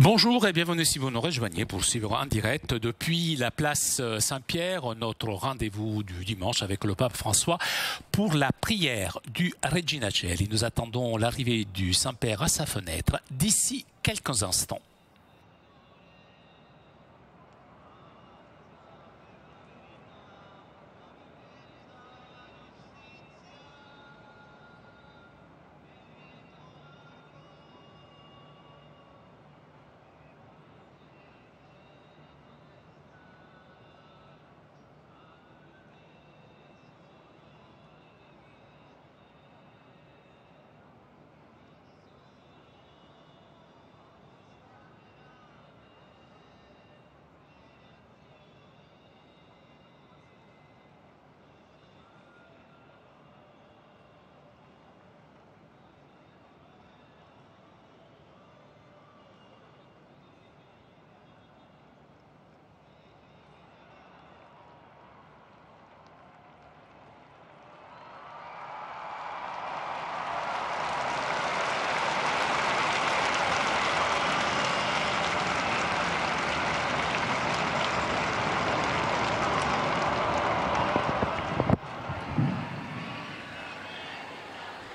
Bonjour et bienvenue si vous nous rejoignez pour suivre en direct depuis la place Saint-Pierre, notre rendez-vous du dimanche avec le pape François pour la prière du Regina Coeli. Nous attendons l'arrivée du Saint-Père à sa fenêtre d'ici quelques instants.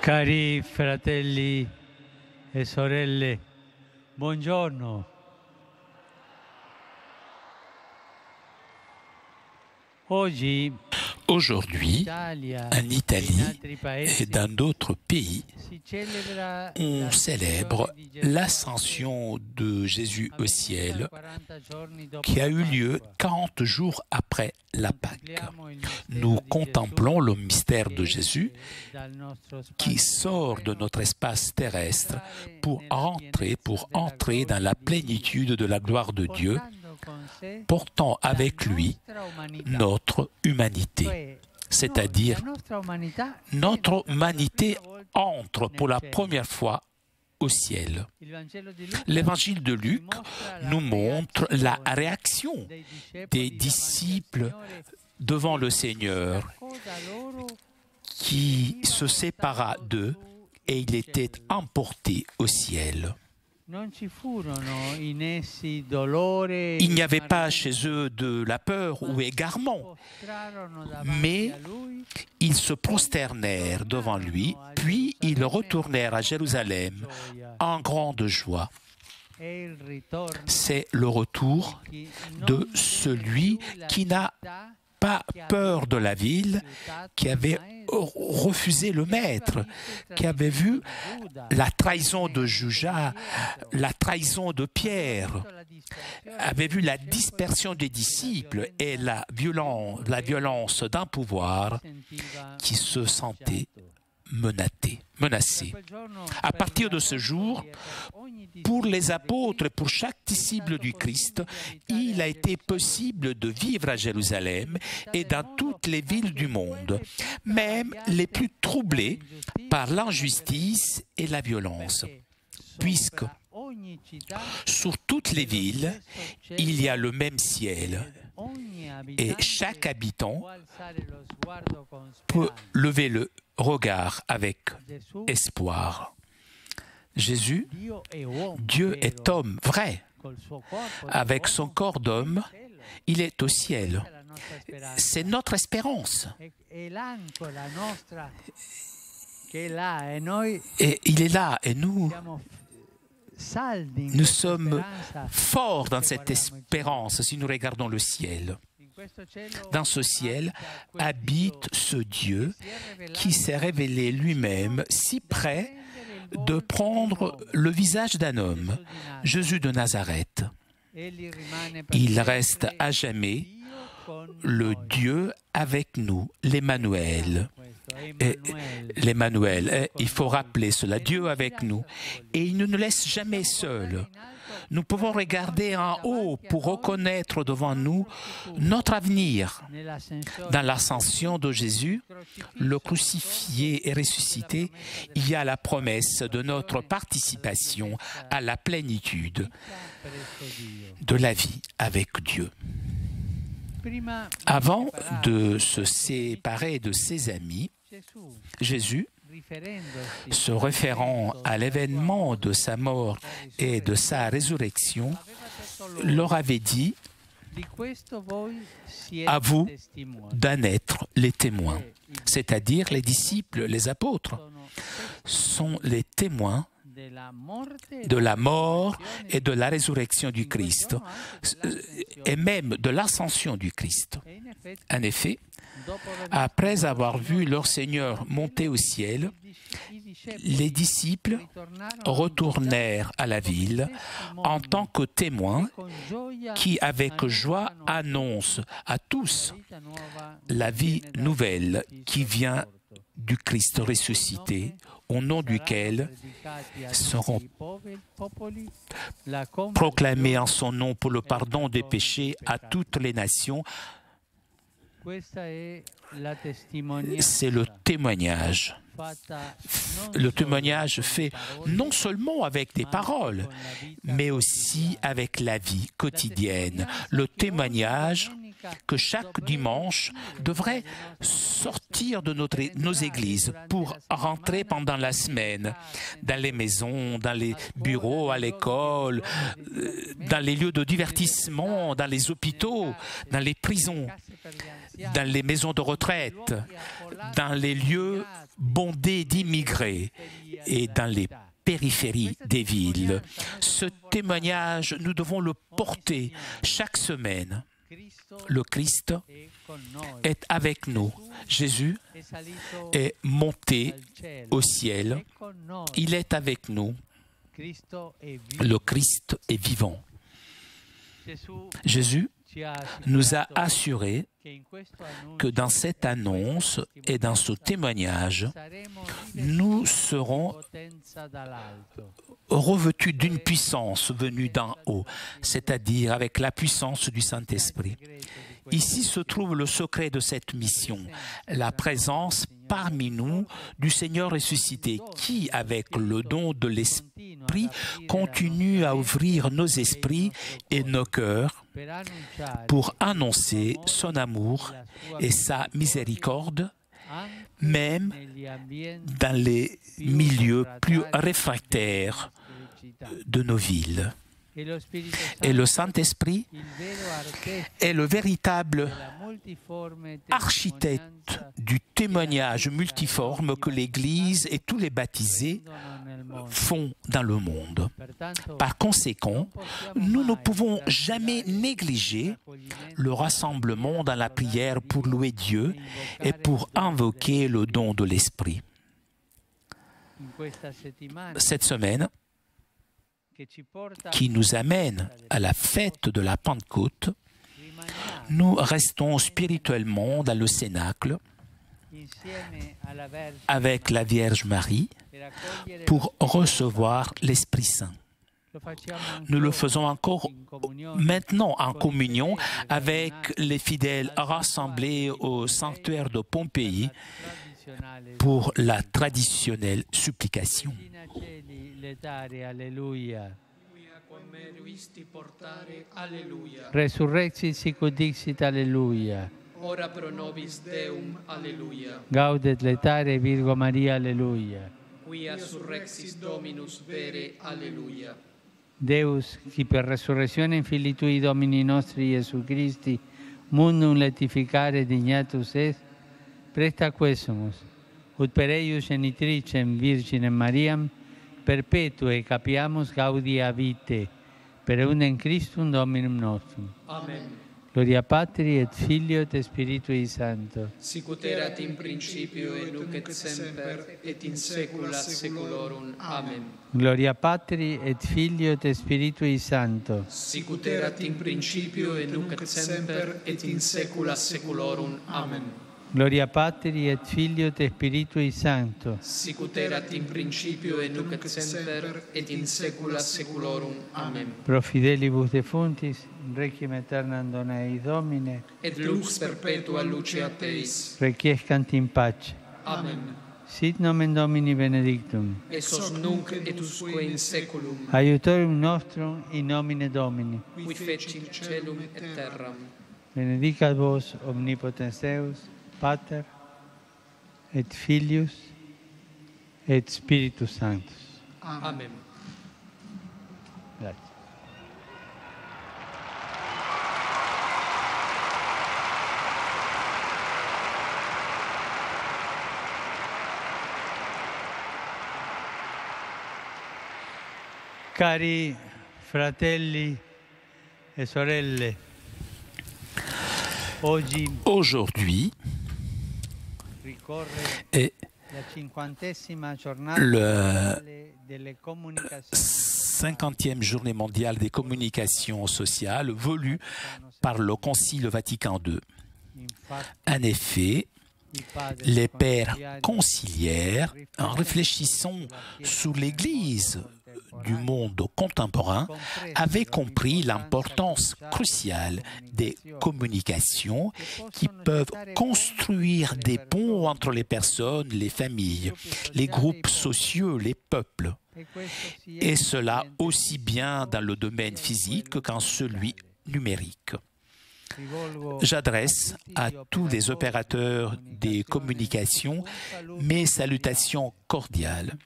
Cari fratelli e sorelle, buongiorno. Aujourd'hui, en Italie et dans d'autres pays, on célèbre l'ascension de Jésus au ciel qui a eu lieu 40 jours après la Pâque. Nous contemplons le mystère de Jésus qui sort de notre espace terrestre pour entrer dans la plénitude de la gloire de Dieu, portant avec lui notre humanité. C'est-à-dire, notre humanité entre pour la première fois au ciel. L'évangile de Luc nous montre la réaction des disciples devant le Seigneur qui se sépara d'eux et il était emporté au ciel. Il n'y avait pas chez eux de la peur ou égarement, mais ils se prosternèrent devant lui, puis ils retournèrent à Jérusalem en grande joie. C'est le retour de celui qui n'a pas peur de la ville, qui avait refusé le maître, qui avait vu la trahison de Judas, la trahison de Pierre, avait vu la dispersion des disciples et la violence d'un pouvoir qui se sentait menacé. À partir de ce jour, pour les apôtres et pour chaque disciple du Christ, il a été possible de vivre à Jérusalem et dans toutes les villes du monde, même les plus troublées par l'injustice et la violence, puisque sur toutes les villes, il y a le même ciel et chaque habitant peut lever le regard avec espoir. Jésus, Dieu est homme vrai. Avec son corps d'homme, il est au ciel. C'est notre espérance. Et il est là et nous sommes forts dans cette espérance si nous regardons le ciel. Dans ce ciel habite ce Dieu qui s'est révélé lui-même si près de prendre le visage d'un homme, Jésus de Nazareth. Il reste à jamais le Dieu avec nous, l'Emmanuel. Et l'Emmanuel, il faut rappeler cela, Dieu avec nous. Et il ne nous laisse jamais seuls. Nous pouvons regarder en haut pour reconnaître devant nous notre avenir. Dans l'ascension de Jésus, le crucifié et ressuscité, il y a la promesse de notre participation à la plénitude de la vie avec Dieu. Avant de se séparer de ses amis, Jésus se référant à l'événement de sa mort et de sa résurrection, leur avait dit: à vous d'en être les témoins, c'est-à-dire les disciples, les apôtres, sont les témoins de la mort et de la résurrection du Christ, et même de l'ascension du Christ. En effet, après avoir vu leur Seigneur monter au ciel, les disciples retournèrent à la ville en tant que témoins qui, avec joie, annoncent à tous la vie nouvelle qui vient du Christ ressuscité, au nom duquel seront proclamés en son nom pour le pardon des péchés à toutes les nations. C'est le témoignage. Le témoignage fait non seulement avec des paroles, mais aussi avec la vie quotidienne. Le témoignage que chaque dimanche devrait sortir de nos églises pour rentrer pendant la semaine dans les maisons, dans les bureaux, à l'école, dans les lieux de divertissement, dans les hôpitaux, dans les prisons, dans les maisons de retraite, dans les lieux bondés d'immigrés et dans les périphéries des villes. Ce témoignage, nous devons le porter chaque semaine. Le Christ est avec nous. Jésus est monté au ciel. Il est avec nous. Le Christ est vivant. Jésus nous a assuré que dans cette annonce et dans ce témoignage, nous serons revêtus d'une puissance venue d'en haut, c'est-à-dire avec la puissance du Saint-Esprit. Ici se trouve le secret de cette mission, la présence parmi nous du Seigneur ressuscité, qui, avec le don de l'Esprit, continue à ouvrir nos esprits et nos cœurs pour annoncer son amour et sa miséricorde, même dans les milieux plus réfractaires de nos villes. Et le Saint-Esprit est le véritable architecte du témoignage multiforme que l'Église et tous les baptisés font dans le monde. Par conséquent, nous ne pouvons jamais négliger le rassemblement dans la prière pour louer Dieu et pour invoquer le don de l'Esprit. Cette semaine, qui nous amène à la fête de la Pentecôte, nous restons spirituellement dans le Cénacle avec la Vierge Marie pour recevoir l'Esprit Saint. Nous le faisons encore maintenant en communion avec les fidèles rassemblés au sanctuaire de Pompéi pour la traditionnelle supplication. Resurrexit sic ut dixit, alleluia. Ora pro nobis Deum, alleluia. Gaudet letare Virgo Maria, alleluia. Quia surrexis Dominus vere, alleluia. Deus, qui per resurrezione in Filii Tui Domini nostri Iesu Christi, mundum letificare dignatus est, presta quesumus, ut per eius genitricem Virginem Mariam, perpetue capiamus gaudia vitae, per eundem Christum Dominum nostrum. Amen. Gloria Patri et Filio et Spiritui Sancto. Sicut erat in principio et nunc et semper et in saecula saeculorum. Amen. Gloria Patri et Filio et Spiritui Sancto. Sicut erat in principio et nunc et semper et in saecula saeculorum. Amen. Gloria Patri et Filio et Spiritui Sancto. Sicut erat in principio et nunc et semper et in saecula saeculorum. Amen. Pro fidelibus defunctis, requiem aeternam dona eis Domine, Et lux perpetua luceat eis. requiescant in pace. Amen. Sit nomen Domini benedictum. Et sos nunc et usque in saeculum. Aiutorium nostrum in nomine Domini. Qui fecit celum et terram. Benedicat vos omnipotens Deus, Pater et Filius et Spiritus Sanctus. Amen. Grazie. Cari fratelli e sorelle, aujourd'hui est le 50e journée mondiale des communications sociales voulue par le Concile Vatican II. En effet, les pères conciliaires, en réfléchissant sur l'Église du monde contemporain, avaient compris l'importance cruciale des communications qui peuvent construire des ponts entre les personnes, les familles, les groupes sociaux, les peuples. Et cela aussi bien dans le domaine physique qu'en celui numérique. J'adresse à tous les opérateurs des communications mes salutations cordiales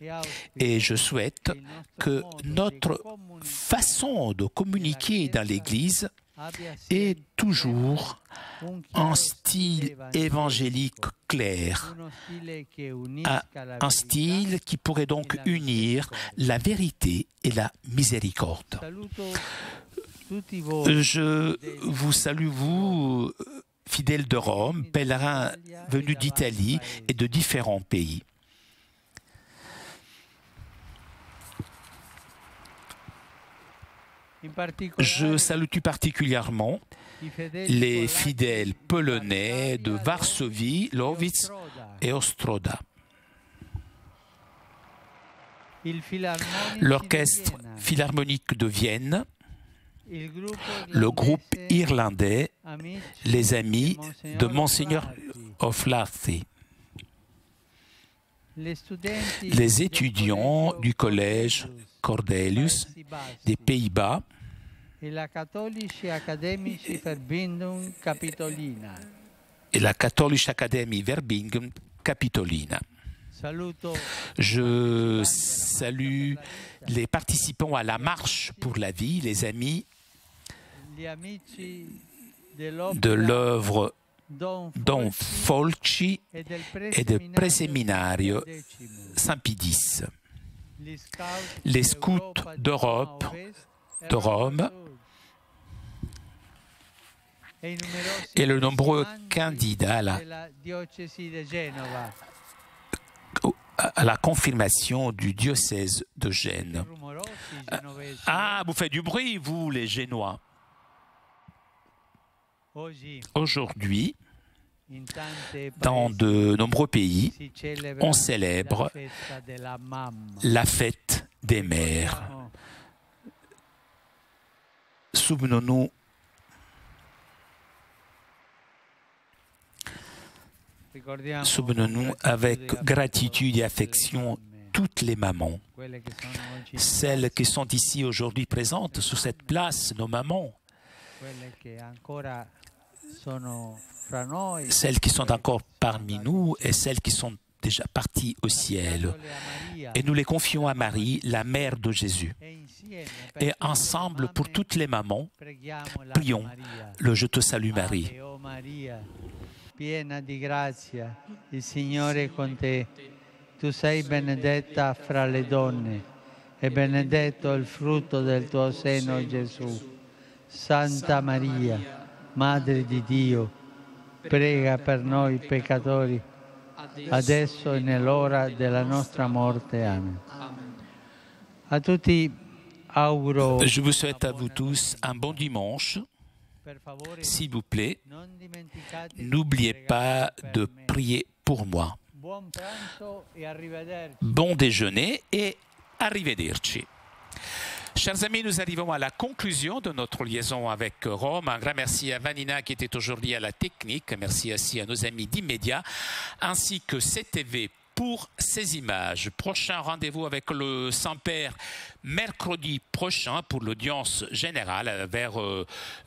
et je souhaite que notre façon de communiquer dans l'Église ait toujours un style évangélique clair, un style qui pourrait donc unir la vérité et la miséricorde. Je vous salue, vous, fidèles de Rome, pèlerins venus d'Italie et de différents pays. Je salue tout particulièrement les fidèles polonais de Varsovie, Lowitz et Ostroda. L'orchestre philharmonique de Vienne, le groupe irlandais, les amis de Monseigneur O'Flaherty, les étudiants du collège Cordelius des Pays-Bas et la Katholische Akademie Verbindung Capitolina. Je salue les participants à la marche pour la vie, les amis de l'œuvre Don Folci et del Preseminario Saint-Pie X, les scouts d'Europe, de Rome et le nombreux candidats à la confirmation du diocèse de Gênes. Ah, vous faites du bruit, vous, les Génois. Aujourd'hui, dans de nombreux pays, on célèbre la fête des mères. Souvenons-nous avec gratitude et affection toutes les mamans, celles qui sont ici aujourd'hui présentes sur cette place, nos mamans, celles qui sont encore parmi nous et celles qui sont déjà parties au ciel. Et nous les confions à Marie, la mère de Jésus. Et ensemble, pour toutes les mamans, prions le Je te salue Marie. Piena di grazia, il Signore è con te. Tu sei benedetta fra le donne e benedetto il frutto del tuo seno, Gesù. Santa Maria, Madre di Dio, prega per noi peccatori, adesso e nell'ora della nostra morte. Amen. A tutti auguro. Je vous souhaite à vous tous un bon dimanche. S'il vous plaît, n'oubliez pas de prier pour moi. Bon déjeuner et arrivederci. Chers amis, nous arrivons à la conclusion de notre liaison avec Rome. Un grand merci à Vanina qui était aujourd'hui à la technique. Merci aussi à nos amis d'Immédiat, ainsi que CTV pour ces images. Prochain rendez-vous avec le Saint-Père mercredi prochain pour l'audience générale vers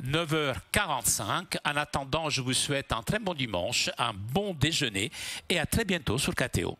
9h45. En attendant, je vous souhaite un très bon dimanche, un bon déjeuner et à très bientôt sur KTO.